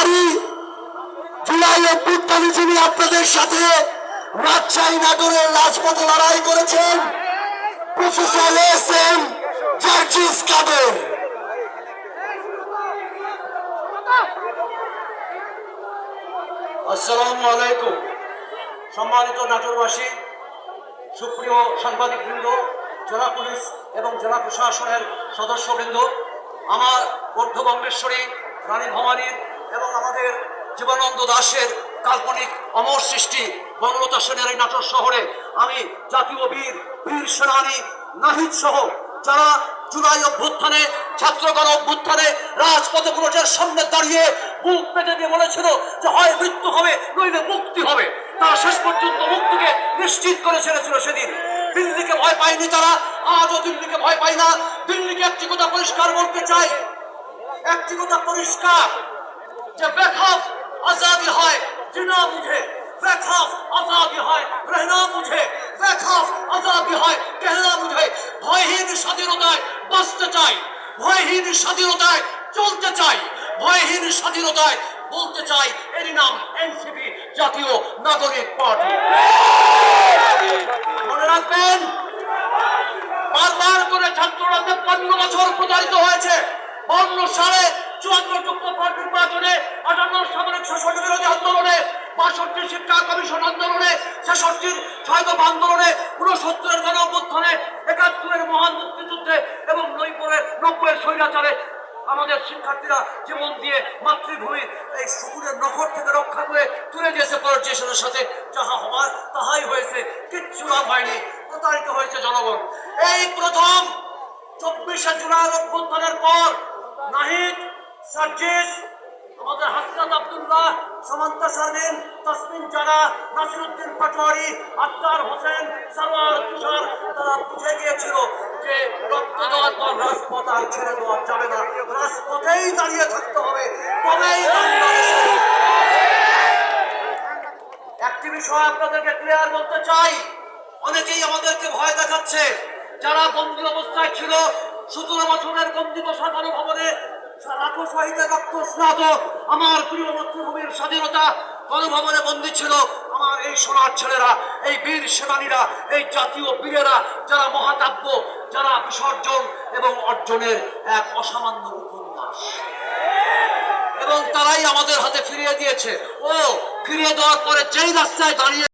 করি, জুলাই অভ্যুত্থানে যিনি আপনাদের সাথে রাজশাহী নাটোরের রাজপথে লড়াই করেছেন, প্রফেসর এস.এম. জার্জিস কাদের। আসসালামু আলাইকুম। সম্মানিত নাটোরবাসী, সুপ্রিয় সাংবাদিকবৃন্দ, জেলা পুলিশ এবং জেলা প্রশাসনের সদস্যবৃন্দ, আমার বৌদ্ধবঙ্গেশ্বরী রানী ভবানীর এবং আমাদের জীবনানন্দ দাশের কাল্পনিক অমর সৃষ্টি বনলতা সেনের এই নাটোর শহরে আমি জাতীয় বীর সেনানী নাহিদ সহ যারা জুলাই অভ্যুত্থানে ছাত্রগণ অভ্যুত্থানে রাজপথে পুরুষের সামনে দাঁড়িয়ে বুক পেতে দিয়ে বলেছিল যে হয় মৃত্যু হবে নইলে মুক্তি হবে, তারা শেষ পর্যন্ত মুক্তিকে নিশ্চিত করে ছেড়েছিল। সেদিন দিল্লিকে ভয় পায়নি তারা, আজও দিল্লিকে ভয় পায় না। দিল্লিকে একটি কথা পরিষ্কার বলতে চাই, একটি কথা পরিষ্কার, যে বেখौफ आजादी है जीना मुझे, बेखौफ आजादी है रहना मुझे, बेखौफ आजादी है कहना मुझे। ভয়হীন স্বাধীনতায় বাঁচতে চাই, ভয়হীন স্বাধীনতায় চলতে চাই, ভয়হীন স্বাধীনতায় বলতে চাই এর নাম এনসিপি, জাতীয় নাগরিক পার্টি। মনে রাখবেন, বারবার করে ছাত্ররা ৫৩ বছর প্রতারিত হয়েছে। ৫২ সালে ৭৪ যুক্ত পার্টি নির্বাচনে, ৫৮ সামরিক শাসন বিরোধী আন্দোলনে, ৬২ শিক্ষা কমিশন আন্দোলনে, ৬৬ ছয়দফা আন্দোলনে, ৬৯ গণ অভ্যুত্থানে, ৭১ মহান মুক্তিযুদ্ধে এবং ৯০ স্বৈরাচারে আমাদের শিক্ষার্থীরা জীবন দিয়ে মাতৃভূমির এই শকুনের নখর থেকে রক্ষা করে তুলে দিয়েছে পলিটিশিয়ানের সাথে। যাহা হবার তাহাই হয়েছে, কিচ্ছু লাভ হয়নি, প্রতারিত হয়েছে জনগণ। এই প্রথম ২৪শে জুলাই অভ্যুত্থানের পর নাহিদ, সার্জিস, আমাদের হাসনাত আব্দুল্লাহ, সামান্তা শারমিন, তাসমিন জানা, নাসিরউদ্দিন পাটোয়ারি, আক্তার হোসেন, সারোয়ার তুষার, তারা বুঝে গিয়েছিল যে রক্ত দেওয়ার পর রাজপথ আর ছেড়ে দেওয়া যাবে না, রাজপথেই দাঁড়িয়ে থাকতে হবে, তবেই একটি বিষয় আপনাদেরকে ক্লিয়ার বলতে চাই। অনেকেই আমাদেরকে ভয় দেখাচ্ছে, যারা বন্দী অবস্থায় ছিল, ১৭ বছরের বন্দী দশা গণভবনে লাখো শহীদের রক্ত স্নাত আমার প্রিয় মাতৃভূমির স্বাধীনতা গণভবনে বন্দী ছিল আমার এই সোনার ছেলেরা, এই বীর সেনানীরা, এই জাতীয় বীরেরা, যারা মহাকাব্য, যারা বিসর্জন এবং অর্জনের এক অসামান্য উপন্যাস, এবং তারাই আমাদের হাতে ফিরিয়ে দিয়েছে। ও ফিরিয়ে দেওয়ার পরে যেই রাস্তায় দাঁড়িয়ে